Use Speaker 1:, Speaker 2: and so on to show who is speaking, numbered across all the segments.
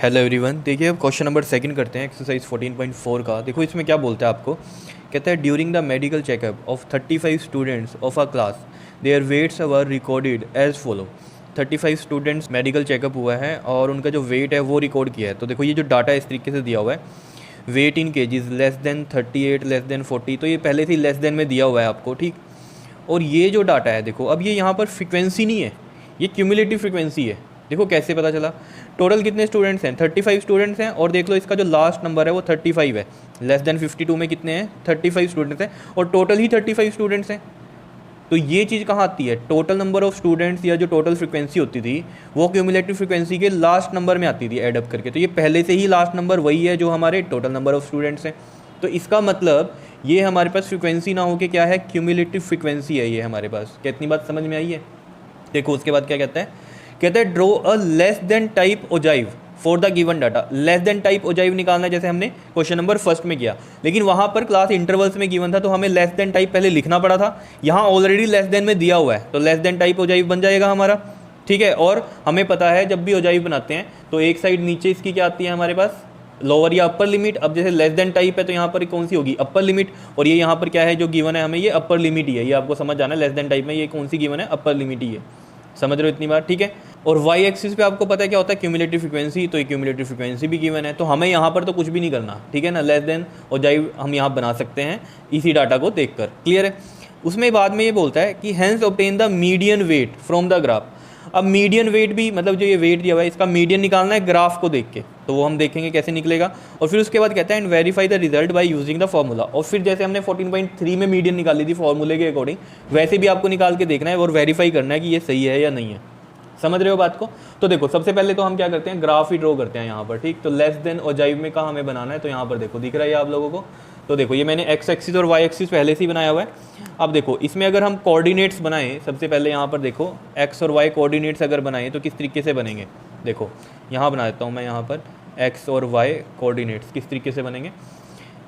Speaker 1: Hello everyone. देखिए अब question number second करते हैं एक्सरसाइज 14.4 का। देखो इसमें क्या बोलता है आपको, कहता है during the medical checkup of 35 students of a class their weights were recorded as follow. 35 students medical checkup हुआ है और उनका जो वेट है वो रिकॉर्ड किया है। तो देखो ये जो डाटा इस तरीके से दिया हुआ है, weight in KGs less than 38 less than 40, तो ये पहले से ही लेस देन में दिया हुआ है आपको, ठीक। और ये जो डाटा है देखो, अब ये यहाँ पर फ्रिक्वेंसी नहीं है, ये क्यूमुलेटिव फ्रिक्वेंसी है। देखो कैसे पता चला, टोटल कितने स्टूडेंट्स हैं, 35 स्टूडेंट्स हैं और देख लो इसका जो लास्ट नंबर है वो 35 है। लेस देन 52 में कितने हैं, 35 स्टूडेंट्स हैं और टोटल ही 35 स्टूडेंट्स हैं। तो ये चीज़ कहाँ आती है, टोटल नंबर ऑफ स्टूडेंट्स या जो टोटल फ्रिक्वेंसी होती थी वो क्यूमुलेटिव फ्रिक्वेंसी के लास्ट नंबर में आती थी ऐड अप करके। तो ये पहले से ही लास्ट नंबर वही है जो हमारे टोटल नंबर ऑफ स्टूडेंट्स हैं। तो इसका मतलब ये हमारे पास फ्रिक्वेंसी ना हो के क्या है, क्यूमुलेटिव फ्रिक्वेंसी है ये हमारे पास। कितनी बात समझ में आई है। देखो उसके बाद क्या कहता है, कहते हैं draw a less than type ogive for the given data. Less than type ogive निकालना है जैसे हमने क्वेश्चन नंबर फर्स्ट में किया, लेकिन वहाँ पर क्लास इंटरवल्स में गिवन था तो हमें लेस देन टाइप पहले लिखना पड़ा था। यहाँ ऑलरेडी लेस देन में दिया हुआ है तो लेस देन टाइप ओजाइव बन जाएगा हमारा, ठीक है। और हमें पता है जब भी ओजाइव बनाते हैं तो एक साइड नीचे इसकी क्या आती है हमारे पास, लोअर या अपर लिमिट। अब जैसे लेस देन टाइप है तो यहाँ पर कौन सी होगी, अपर लिमिट। और ये यहाँ पर क्या है जो गिवन है हमें, ये अपर लिमिट ही है। ये आपको समझ आना है, लेस देन टाइप में ये कौन सी गिवन है, अपर लिमिट ही है। समझ रहे हो इतनी बार, ठीक है। और वाई एक्सिस पे आपको पता है क्या होता है, क्यूमुलेटिव फ्रिक्वेंसी। तो ये क्यूमुलेटिव फ्रिक्वेंसी भी गिवन है, तो हमें यहाँ पर तो कुछ भी नहीं करना, ठीक है ना। लेस देन और जाइव हम यहाँ बना सकते हैं इसी डाटा को देखकर, क्लियर है। उसमें बाद में ये बोलता है कि hence obtain the median weight from the graph. अब मीडियन वेट भी मतलब जो ये वेट दिया हुआ है इसका मीडियन निकालना है ग्राफ को देख के, तो वो हम देखेंगे कैसे निकलेगा। और फिर उसके बाद कहता है and verify the result by using the formula. और फिर जैसे हमने 14.3 में मीडियन निकाली थी फॉर्मूले के अकॉर्डिंग, वैसे भी आपको निकाल के देखना है और वेरीफाई करना है कि ये सही है या नहीं है। समझ रहे हो बात को। तो देखो सबसे पहले तो हम क्या करते हैं, ग्राफ ही ड्रॉ करते हैं यहाँ पर, ठीक। तो लेस देन और जाइव में कहाँ हमें बनाना है, तो यहाँ पर देखो दिख रहा है आप लोगों को। तो देखो ये मैंने एक्स एक्सिस और वाई एक्सिस पहले से ही बनाया हुआ है। अब देखो इसमें अगर हम कोऑर्डिनेट्स बनाएं, सबसे पहले यहाँ पर देखो एक्स और वाई कोऑर्डिनेट्स अगर बनाएं तो किस तरीके से बनेंगे। देखो यहाँ बना देता हूँ मैं, यहाँ पर एक्स और वाई कोऑर्डिनेट्स किस तरीके से बनेंगे।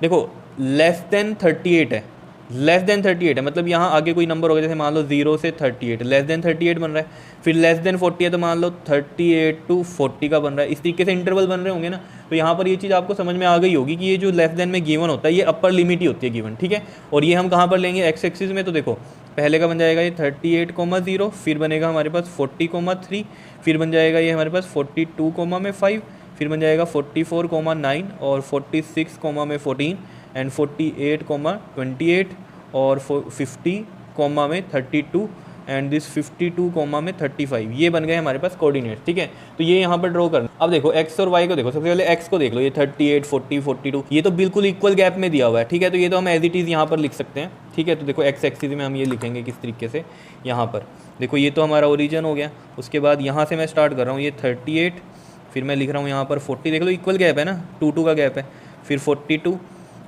Speaker 1: देखो लेस देन 38 है, लेस देन 38 है मतलब यहाँ आगे कोई नंबर होगा, जैसे मान लो 0 से 38, लेस देन 38 बन रहा है। फिर लेस देन 40 है तो मान लो 38 टू 40 का बन रहा है। इस तरीके से इंटरवल बन रहे होंगे ना। तो यहाँ पर ये चीज़ आपको समझ में आ गई होगी कि ये जो लेस देन में गिवन होता है ये अपर लिमिट ही होती है गिवन, ठीक है। और ये हम कहाँ पर लेंगे, एक्स एक्सिस में। तो देखो पहले का बन जाएगा ये 38,0, फिर बनेगा हमारे पास 40,3, फिर बन जाएगा ये हमारे पास 42,5, फिर बन जाएगा 44,9 और 46,14 एंड 48,28 और 50,32 एंड दिस 52,35। ये बन गए हमारे पास कोऑर्डिनेट, ठीक है। तो ये यहाँ पर ड्रॉ करना। अब देखो एक्स और वाई को देखो, सबसे पहले एक्स को देख लो, ये 38, 40, 42 ये तो बिल्कुल इक्वल गैप में दिया हुआ है, ठीक है। तो ये तो हम एज इट इज़ यहाँ पर लिख सकते हैं, ठीक है। तो देखो एक्स एक्सिस में हम ये लिखेंगे किस तरीके से, यहाँ पर देखो ये तो हमारा ओरिजिन हो गया। उसके बाद यहाँ से मैं स्टार्ट कर रहा हूँ, ये 38, फिर मैं लिख रहा हूँ यहाँ पर 40, देख लो इक्वल गैप है ना, 2 का गैप है। फिर 42,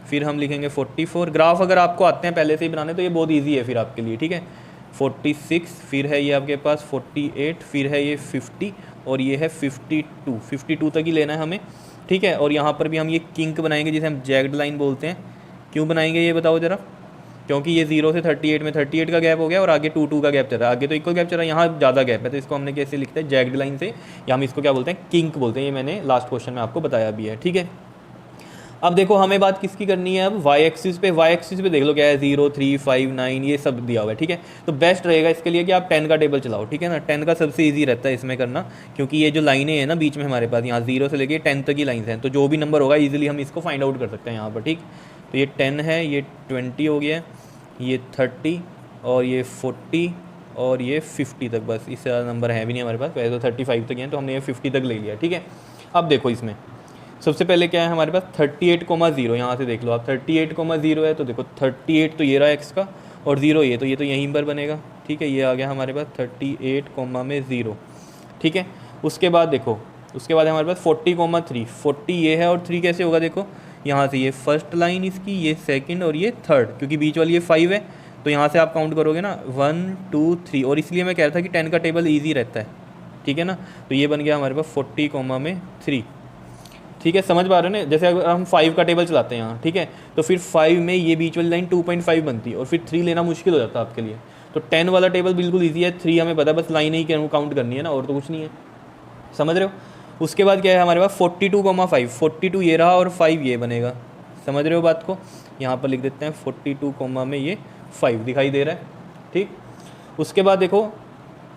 Speaker 1: फिर हम लिखेंगे 44। ग्राफ अगर आपको आते हैं पहले से ही बनाने तो ये बहुत इजी है फिर आपके लिए, ठीक है। 46, फिर है ये आपके पास 48, फिर है ये 50 और ये है 52 तक ही लेना है हमें, ठीक है। और यहाँ पर भी हम ये किंक बनाएंगे जिसे हम जैग्ड लाइन बोलते हैं। क्यों बनाएंगे ये बताओ ज़रा, क्योंकि ये 0 से 38 में 38 का गैप हो गया और आगे 2 का गैप चल रहा है। आगे तो इक्वल गैप चल रहा है, यहाँ ज़्यादा गैप है, तो इसको हमने कैसे लिखते हैं, जैग्ड लाइन से, या हम इसको क्या बोलते हैं, किंक बोलते हैं। ये मैंने लास्ट क्वेश्चन में आपको बताया भी है, ठीक है। अब देखो हमें बात किसकी करनी है, अब वाई एक्सिस पे। वाई एक्सिस पे देख लो क्या है, 0, 3, 5, 9 ये सब दिया हुआ है, ठीक है। तो बेस्ट रहेगा इसके लिए कि आप 10 का टेबल चलाओ, ठीक है ना। 10 का सबसे इजी रहता है इसमें करना, क्योंकि ये जो लाइनें हैं ना बीच में हमारे पास, यहाँ 0 से लेके 10 तक की लाइन्स हैं, तो जो भी नंबर होगा ईजिली हम इसको फाइंड आउट कर सकते हैं यहाँ पर, ठीक। तो ये 10 है, ये 20 हो गया, ये 30 और ये 40 और ये 50 तक, बस इससे ज़्यादा नंबर है भी नहीं हमारे पास। वैसे तो 35 तक हैं तो हमने ये 50 तक ले लिया, ठीक है। अब देखो इसमें सबसे पहले क्या है हमारे पास, 38,0, यहाँ से देख लो आप 38,0 है। तो देखो 38 तो ये रहा एक्स का और 0 ये तो यहीं पर बनेगा, ठीक है। ये आ गया हमारे पास 38,0, ठीक है। उसके बाद देखो, उसके बाद हमारे पास 40,3, 40 ये है और 3 कैसे होगा, देखो यहाँ से ये फर्स्ट लाइन इसकी, ये सेकंड और ये थर्ड, क्योंकि बीच वाली ये 5 है तो यहाँ से आप काउंट करोगे ना 1, 2, 3। और इसलिए मैं कह रहा था कि 10 का टेबल ईजी रहता है, ठीक है ना। तो ये बन गया हमारे पास 40,3, ठीक है। समझ पा रहे हो ना, जैसे अगर हम 5 का टेबल चलाते हैं यहाँ, ठीक है, तो फिर 5 में ये बीच वाली लाइन 2.5 बनती है और फिर 3 लेना मुश्किल हो जाता है आपके लिए। तो 10 वाला टेबल बिल्कुल ईजी है, 3 हमें पता है, बस लाइन ही काउंट करनी है ना, और तो कुछ नहीं है। समझ रहे हो। उसके बाद क्या है हमारे पास 42,5, 42 ये रहा और 5 ये बनेगा, समझ रहे हो बात को। यहाँ पर लिख देते हैं 42 कॉमा में ये 5 दिखाई दे रहा है, ठीक। उसके बाद देखो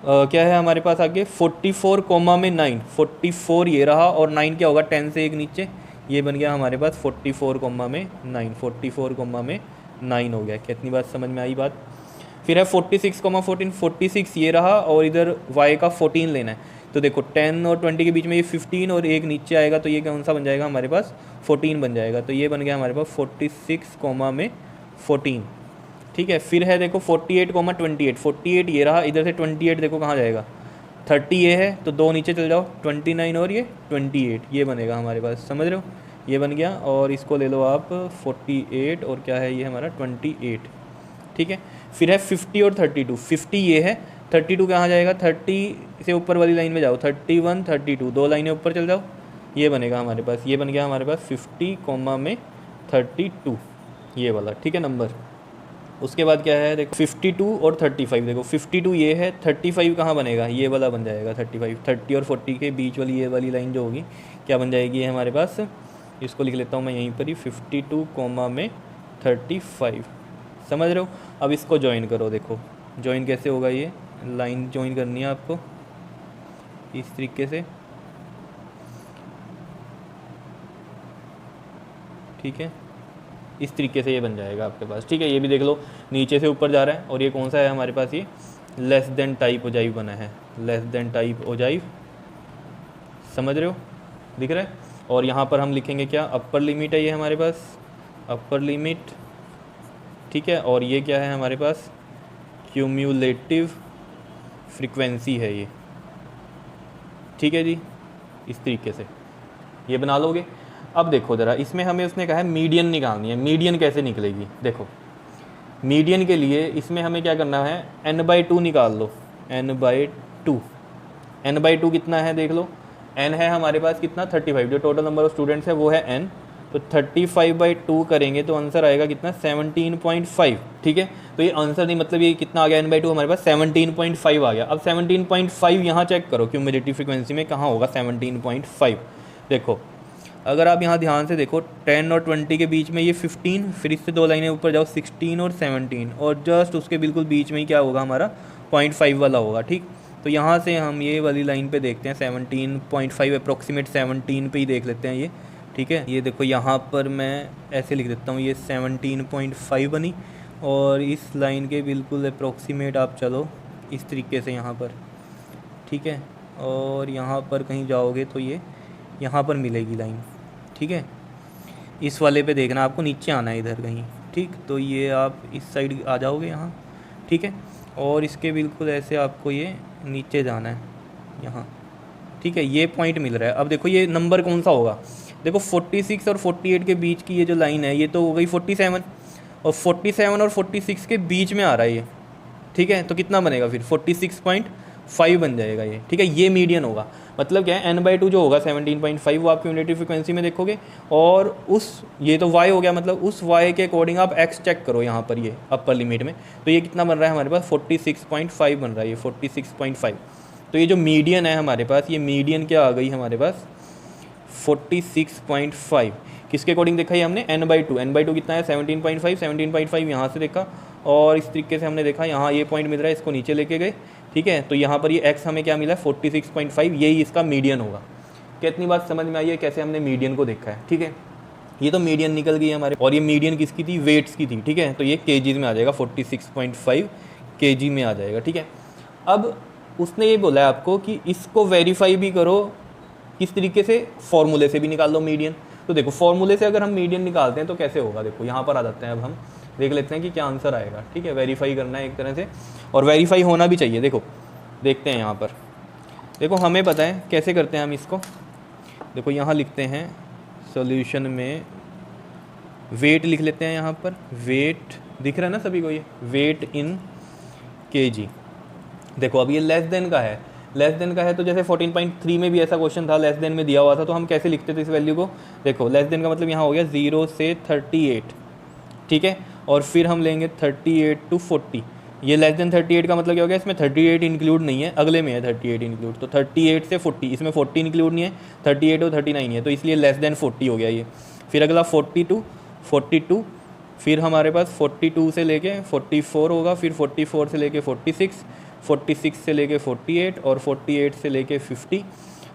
Speaker 1: क्या है हमारे पास आगे 44 कॉमा में 9, 44 ये रहा और 9 क्या होगा 10 से एक नीचे, ये बन गया हमारे पास 44 कॉमा में 9, 44 कॉमा में 9 हो गया। कितनी बात समझ में आई बात। फिर है 46 कॉमा 14, 46 ये रहा और इधर y का 14 लेना है, तो देखो 10 और 20 के बीच में ये 15 और एक नीचे आएगा, तो ये कौन सा बन जाएगा हमारे पास 14 बन जाएगा, तो ये बन गया हमारे पास 46 कॉमा में 14, ठीक है। फिर है देखो 48 कॉमा 28, 48 ये रहा, इधर से 28 देखो कहाँ जाएगा 30 ये है, तो 2 नीचे चल जाओ 29 और ये 28 ये बनेगा हमारे पास, समझ रहे हो, ये बन गया। और इसको ले लो आप 48 और क्या है ये हमारा 28, ठीक है। फिर है 50 और 32, 50 ये है, 32 कहाँ जाएगा 30 से ऊपर वाली लाइन में जाओ 31 32 2 लाइनें ऊपर चल जाओ, ये बनेगा हमारे पास, ये बन गया हमारे पास 50 कॉमा में 32 ये वाला, ठीक है नंबर। उसके बाद क्या है देखो 52 और 35, देखो 52 ये है, 35 कहाँ बनेगा ये वाला बन जाएगा 35, 30 और 40 के बीच वाली ये वाली लाइन जो होगी क्या बन जाएगी ये हमारे पास, इसको लिख लेता हूँ मैं यहीं पर ही 52 कॉमा में 35, समझ रहे हो। अब इसको ज्वाइन करो, देखो ज्वाइन कैसे होगा, ये लाइन ज्वाइन करनी है आपको इस तरीके से, ठीक है, इस तरीके से ये बन जाएगा आपके पास, ठीक है। ये भी देख लो नीचे से ऊपर जा रहा है और ये कौन सा है हमारे पास, ये लेस देन टाइप ओजाइव बना है, लेस देन टाइप ओजाइव, समझ रहे हो, दिख रहा है। और यहाँ पर हम लिखेंगे क्या, अपर लिमिट है ये हमारे पास, अपर लिमिट, ठीक है। और ये क्या है हमारे पास, क्यूम्यूलेटिव फ्रीक्वेंसी है ये, ठीक है जी, इस तरीके से ये बना लोगे। अब देखो ज़रा इसमें हमें उसने कहा है मीडियन निकालनी है, मीडियन कैसे निकलेगी, देखो मीडियन के लिए इसमें हमें क्या करना है n/2 निकाल लो, n/2, n/2 कितना है देख लो, n है हमारे पास कितना 35, जो टोटल नंबर ऑफ स्टूडेंट्स है वो है n, तो 35/2 करेंगे तो आंसर आएगा कितना 17.5, ठीक है। तो ये आंसर नहीं मतलब ये कितना आ गया n/2 हमारे पास 17.5 आ गया। अब 17.5 यहाँ चेक करो क्यूमुलेटिव फ्रीक्वेंसी में कहाँ होगा 17.5, देखो अगर आप यहाँ ध्यान से देखो 10 और 20 के बीच में ये 15, फिर इससे 2 लाइनें ऊपर जाओ 16 और 17, और जस्ट उसके बिल्कुल बीच में ही क्या होगा हमारा 0.5 वाला होगा, ठीक। तो यहाँ से हम ये वाली लाइन पे देखते हैं 17.5 अप्रोक्सीमेट 17 पे ही देख लेते हैं ये, ठीक है। ये देखो यहाँ पर मैं ऐसे लिख देता हूँ, ये 17.5 बनी और इस लाइन के बिल्कुल अप्रोक्सीमेट आप चलो इस तरीके से यहाँ पर, ठीक है। और यहाँ पर कहीं जाओगे तो ये यहाँ पर मिलेगी लाइन, ठीक है। इस वाले पे देखना आपको नीचे आना है इधर कहीं, ठीक। तो ये आप इस साइड आ जाओगे यहाँ, ठीक है। और इसके बिल्कुल ऐसे आपको ये नीचे जाना है यहाँ, ठीक है, ये पॉइंट मिल रहा है। अब देखो ये नंबर कौन सा होगा, देखो 46 और 48 के बीच की ये जो लाइन है ये तो हो गई 47, और 47 और 46 के बीच में आ रहा है ये, ठीक है। तो कितना बनेगा फिर 46.5 बन जाएगा ये, ठीक है। ये मीडियन होगा, मतलब क्या है n/2 जो होगा 17.5 वो आप क्यूमुलेटिव फ्रीक्वेंसी में देखोगे, और उस ये तो y हो गया, मतलब उस y के अकॉर्डिंग आप x चेक करो यहाँ पर ये अपर लिमिट में, तो ये कितना बन रहा है हमारे पास 46.5 बन रहा है ये 46.5। तो ये जो मीडियन है हमारे पास, ये मीडियन क्या आ गई हमारे पास 46.5, किसके अकॉर्डिंग देखा ये हमने n/2, n/2 कितना है 17.5, 17.5 यहाँ से देखा और इस तरीके से हमने देखा यहाँ ये पॉइंट मिल रहा है, इसको नीचे लेके गए, ठीक है। तो यहाँ पर ये x हमें क्या मिला है 46.5, यही इसका मीडियन होगा। कितनी बात समझ में आई है कैसे हमने मीडियन को देखा है, ठीक है। ये तो मीडियन निकल गई हमारे, और ये मीडियन किसकी थी, वेट्स की थी, ठीक है। तो ये केजीज में आ जाएगा 46.5 केजी में आ जाएगा, ठीक है। अब उसने ये बोला है आपको कि इसको वेरीफाई भी करो, किस तरीके से, फॉर्मूले से भी निकाल लो मीडियन। तो देखो फॉर्मूले से अगर हम मीडियन निकालते हैं तो कैसे होगा, देखो यहाँ पर आ जाते हैं, अब हम देख लेते हैं कि क्या आंसर आएगा, ठीक है। वेरीफाई करना है एक तरह से, और वेरीफाई होना भी चाहिए। देखो देखते हैं यहाँ पर, देखो हमें पता है कैसे करते हैं हम इसको, देखो यहाँ लिखते हैं सॉल्यूशन में वेट लिख लेते हैं, यहाँ पर वेट दिख रहा है ना सभी को, ये वेट इन केजी। देखो अब ये लेस देन का है, लेस देन का है तो जैसे 14.3 में भी ऐसा क्वेश्चन था, लेस देन में दिया हुआ था, तो हम कैसे लिखते थे इस वैल्यू को, देखो लेस देन का मतलब यहाँ हो गया 0 से 38, ठीक है। और फिर हम लेंगे 38 to 40, ये लेस देन 38 का मतलब क्या हो गया, इसमें 38 इंक्लूड नहीं है, अगले में है 38 इंक्लूड, तो 38 से 40, इसमें 40 इंक्लूड नहीं है, 38 और 39 है, तो इसलिए लेस देन 40 हो गया ये। फिर अगला 42, फिर हमारे पास 42 से लेके 44 होगा, फिर 44 से लेके 46, 46 से लेके 48 और 48 से लेके 50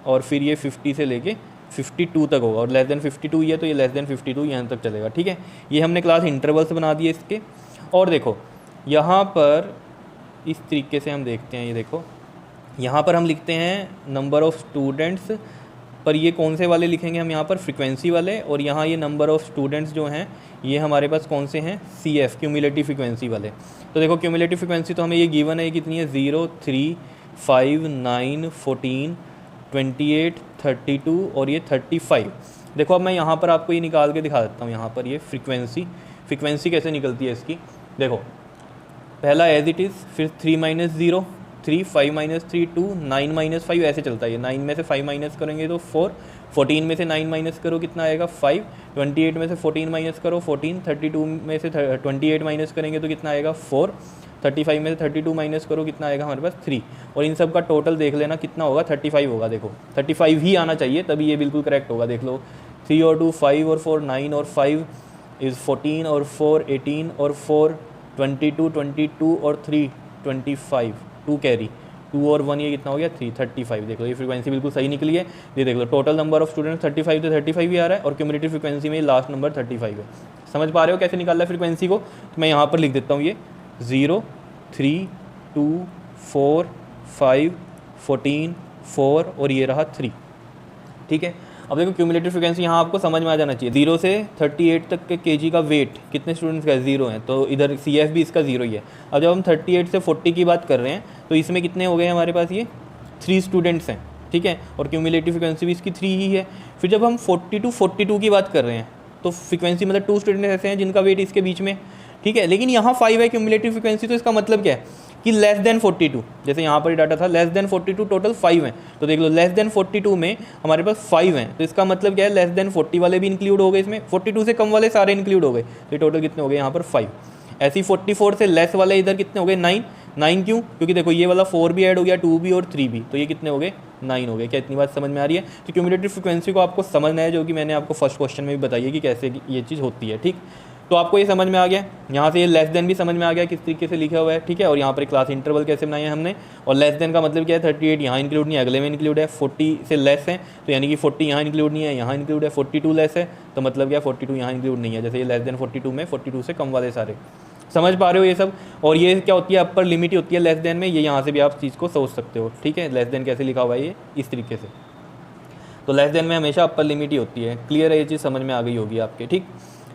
Speaker 1: और फिर ये 50 से लेके 52 तक होगा, और लेस देन 52 ही है तो ये लेस देन 52 यहाँ तक चलेगा। ठीक है, ये हमने क्लास इंटरवल्स बना दिए इसके। और देखो यहाँ पर इस तरीके से हम देखते हैं, ये देखो यहाँ पर हम लिखते हैं नंबर ऑफ़ स्टूडेंट्स, पर ये कौन से वाले लिखेंगे हम यहाँ पर, फ्रीक्वेंसी वाले, और यहाँ ये नंबर ऑफ़ स्टूडेंट्स जो हैं ये हमारे पास कौन से हैं, CF क्यूमुलेटिव फ्रीक्वेंसी वाले। तो देखो क्यूमुलेटिव फ्रीक्वेंसी तो हमें ये गिवन है, ये कितनी है, 0, 3, 5, 9, 14, 28, 32 और ये 35। देखो अब मैं यहाँ पर आपको ये निकाल के दिखा देता हूँ, यहाँ पर ये फ्रीक्वेंसी कैसे निकलती है इसकी। देखो पहला एज इट इज़, फिर 3 - 0, 3, 5 - 3, 2, 9 - 5, ऐसे चलता है ये। 9 में से 5 माइनस करेंगे तो 4, 14 में से 9 माइनस करो कितना आएगा, 5, 28 में से 14 माइनस करो 14, 32 में से 28 माइनस करेंगे तो कितना आएगा 4, 35 में से 32 माइनस करो कितना आएगा हमारे पास 3, और इन सब का टोटल देख लेना कितना होगा, 35 होगा। देखो 35 ही आना चाहिए तभी ये बिल्कुल करेक्ट होगा। देख लो 3 और 2 5 और 4 9 और 5 इज़ 14 और 4 18 और 4 22 और 3 25, 2 कैरी, 2 और 1 ये कितना हो गया 3, 35। देख लो ये फ्रीक्वेंसी बिल्कुल सही निकली है। ये देख लो टोटल नंबर ऑफ स्टूडेंट्स 35 तो 35 ही आ रहा है, और क्यूमुलेटिव फ्रीक्वेंसी में लास्ट नंबर 35 है। समझ पा रहे हो कैसे निकालना है फ्रीक्वेंसी को, तो मैं यहाँ पर लिख देता हूँ ये 0, 3, 2, 4, 5, 14, 4 और ये रहा 3। ठीक है, अब देखो क्यूमुलेटिव फ्रीक्वेंसी यहाँ आपको समझ में आ जाना चाहिए। 0 से 38 तक के केजी का वेट कितने स्टूडेंट्स का है, 0 है, तो इधर CF भी इसका 0 ही है। अब जब हम 38 से 40 की बात कर रहे हैं तो इसमें कितने हो गए हमारे पास, ये 3 स्टूडेंट्स हैं। ठीक है, और क्यूमुलेटिव फ्रीक्वेंसी भी इसकी 3 ही है। फिर जब हम 40 to 42 की बात कर रहे हैं तो फ्रीक्वेंसी मतलब 2 स्टूडेंट्स ऐसे हैं जिनका वेट इसके बीच में। ठीक है, लेकिन यहाँ 5 है क्यूमुलेटिव फ्रीक्वेंसी, तो इसका मतलब क्या है कि लेस देन 42, जैसे यहाँ पर डाटा था लेस देन 42, टोटल 5 हैं। तो देख लो लेस देन 42 में हमारे पास 5 हैं, तो इसका मतलब क्या है, लेस देन 40 वाले भी इंक्लूड हो गए इसमें, 42 से कम वाले सारे इंक्लूड हो गए, तो टोटल कितने हो गए यहाँ पर 5। ऐसे ही 44 से लेस वाले इधर कितने हो गए 9 क्यों, क्योंकि देखो ये वाला 4 भी ऐड हो गया, 2 भी और 3 भी, तो ये कितने हो गए 9 हो गए। क्या इतनी बात समझ में आ रही है। तो क्यूमुलेटिव फ्रीक्वेंसी को आपको समझना है, जो कि मैंने आपको फर्स्ट क्वेश्चन में भी बताई है कि कैसे ये चीज़ होती है। ठीक, तो आपको ये समझ में आ गया, यहाँ से ये लेस देन भी समझ में आ गया किस तरीके से लिखा हुआ है। ठीक है, और यहाँ पर क्लास इंटरवल कैसे बनाए हैं हमने, और लेस देन का मतलब क्या है, 38 यहाँ इंक्लूड नहीं है, अगले में इंक्लूड है, 40 से लेस है तो यानी कि 40 यहाँ इंक्लूड नहीं है, यहाँ इंक्लूड है, 42 लेस है तो मतलब क्या 42 यहाँ इंक्लूड नहीं है, जैसे ये लेस देन 42 में 42 से कम वाले सारे। समझ पा रहे हो ये सब। और ये क्या होती है, अपर लिमिट ही होती है लेस देन में, ये यहाँ से भी आप चीज़ को सोच सकते हो। ठीक है, लेस देन कैसे लिखा हुआ है ये इस तरीके से, तो लेस देन में हमेशा अपर लिमिट ही होती है। क्लियर है, ये चीज़ समझ में आ गई होगी आपके। ठीक,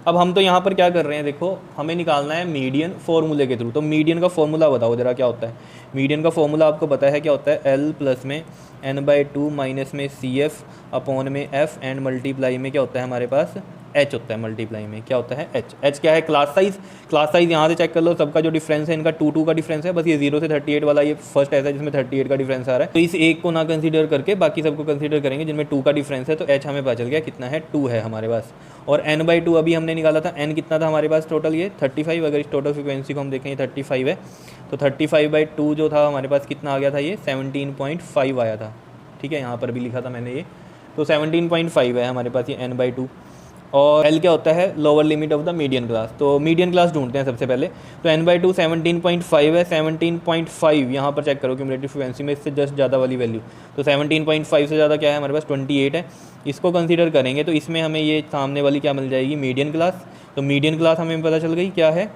Speaker 1: अब हम तो यहाँ पर क्या कर रहे हैं, देखो हमें निकालना है मीडियन फॉर्मूले के थ्रू। तो मीडियन का फॉर्मूला बताओ जरा क्या होता है। मीडियन का फॉर्मूला आपको पता है क्या होता है, L प्लस में n/2 माइनस में CF अपॉन में F एंड मल्टीप्लाई में क्या होता है हमारे पास H होता है, मल्टीप्लाई में क्या होता है H क्या है, क्लास साइज़ यहाँ से चेक कर लो, सबका जो डिफरेंस है इनका 2 का डिफरेंस है, बस ये 0 से 38 वाला ये फर्स्ट ऐसा है जिसमें 38 का डिफरेंस आ रहा है, तो इस एक को ना कंसीडर करके बाकी सबको कंसीडर करेंगे जिनमें 2 का डिफरेंस है, तो H हमें पता चल गया कितना है 2 है हमारे पास। और n/2 अभी हमने निकाला था, n कितना था हमारे पास टोटल, ये 35, अगर इस टोटल फ्रीक्वेंसी को हम देखें 35 है, तो 35/2 जो था हमारे पास कितना आ गया था, ये 17.5 आया था। ठीक है, यहाँ पर भी लिखा था मैंने ये, तो 17.5 है हमारे पास ये n/2। और L क्या होता है, lower limit of the median class, तो मीडियन क्लास ढूंढते हैं सबसे पहले। तो n/2 17.5 है, 17.5 यहाँ पर चेक करो क्यूमुलेटिव फ्रीक्वेंसी में इससे जस्ट ज़्यादा वाली वैल्यू, तो 17.5 से ज़्यादा क्या है हमारे पास 28 है, इसको कंसीडर करेंगे तो इसमें हमें ये सामने वाली क्या मिल जाएगी, मीडियन क्लास। तो मीडियन क्लास हमें पता चल गई क्या है,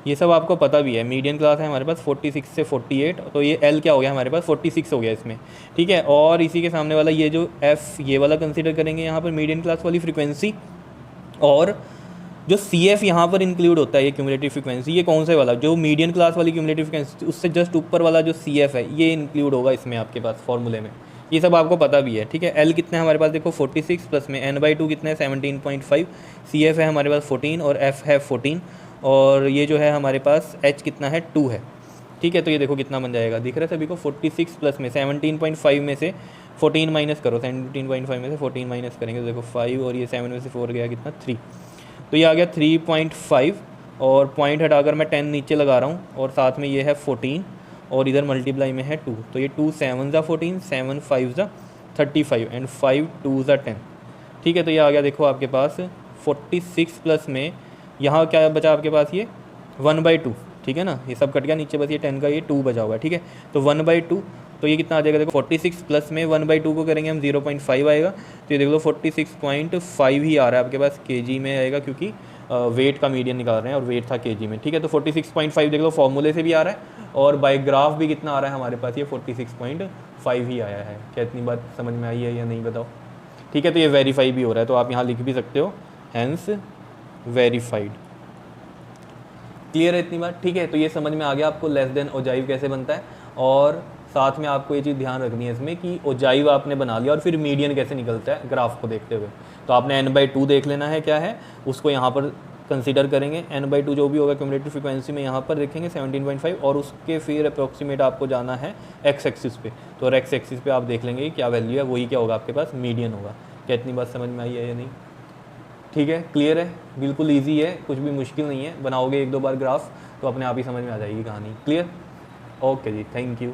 Speaker 1: ये सब आपको पता भी है। मीडियन क्लास है हमारे पास 46 से 48, तो ये L क्या हो गया हमारे पास 46 हो गया इसमें। ठीक है, और इसी के सामने वाला ये जो F ये वाला कंसीडर करेंगे यहाँ पर मीडियन क्लास वाली फ्रीक्वेंसी, और जो CF यहाँ पर इंक्लूड होता है ये क्यूमुलेटिव फ्रीक्वेंसी, ये कौन सा वाला, जो मीडियन क्लास वाली क्यूमुलेटिव फ्रीक्वेंसी उससे जस्ट ऊपर वाला जो CF है ये इंक्लूड होगा इसमें आपके पास फॉर्मूले में, ये सब आपको पता भी है। ठीक है, L कितना है हमारे पास देखो 46 प्लस में n/2 कितना है 17.5, CF है हमारे पास 14 और F है 14, और ये जो है हमारे पास H कितना है 2 है। ठीक है, तो ये देखो कितना बन जाएगा, दिख रहा है सभी को, 46 प्लस में 17.5 में से 14 माइनस करो, 17.5 में से 14 माइनस करेंगे तो देखो 5 और ये 7 में से 4 गया कितना 3, तो ये आ गया 3.5 और पॉइंट हटाकर मैं 10 नीचे लगा रहा हूँ और साथ में ये है 14 और इधर मल्टीप्लाई में है 2, तो ये 2 7 ज़ा 14, 7 5 ज़ा 35 एंड 5 2 ज़ा 10। ठीक है, तो ये आ गया देखो आपके पास 46 प्लस में यहाँ क्या बचा आपके पास, ये 1/2। ठीक है ना, ये सब कट गया नीचे, बस ये 10 का ये 2 बचा हुआ है। ठीक है, तो 1/2, तो ये कितना आ जाएगा देखो 46 प्लस में 1/2 को करेंगे हम 0.5 आएगा, तो ये देख लो 46.5 ही आ रहा है आपके पास, केजी में आएगा क्योंकि वेट का मीडियन निकाल रहे हैं और वेट था केजी में। ठीक है, तो 46.5 देख लो फॉर्मूले से भी आ रहा है और बाय ग्राफ भी कितना आ रहा है हमारे पास, ये 46.5 ही आया है। क्या इतनी बात समझ में आई है या नहीं बताओ। ठीक है, तो ये वेरीफाई भी हो रहा है, तो आप यहाँ लिख भी सकते हो हैंस वेरीफाइड। क्लियर है इतनी बात। ठीक है, तो ये समझ में आ गया आपको लेस देन ओजाइव कैसे बनता है, और साथ में आपको ये चीज़ ध्यान रखनी है इसमें कि ओजाइव आपने बना लिया और फिर मीडियन कैसे निकलता है ग्राफ को देखते हुए। तो आपने n/2 देख लेना है क्या है, उसको यहाँ पर कंसीडर करेंगे। n/2 जो भी होगा क्यूमुलेटिव फ्रीक्वेंसी में यहाँ पर देखेंगे 17.5, और उसके फिर अप्रोक्सीमेट आपको जाना है x एक्सिस पे, तो और x एक्सिस पे आप देख लेंगे क्या वैल्यू है, वही क्या होगा आपके पास, मीडियन होगा। क्या इतनी बात समझ में आई है या नहीं। ठीक है, क्लियर है, बिल्कुल ईजी है, कुछ भी मुश्किल नहीं है, बनाओगे 1-2 बार ग्राफ तो अपने आप ही समझ में आ जाएगी कहानी। क्लियर, ओके जी, थैंक यू।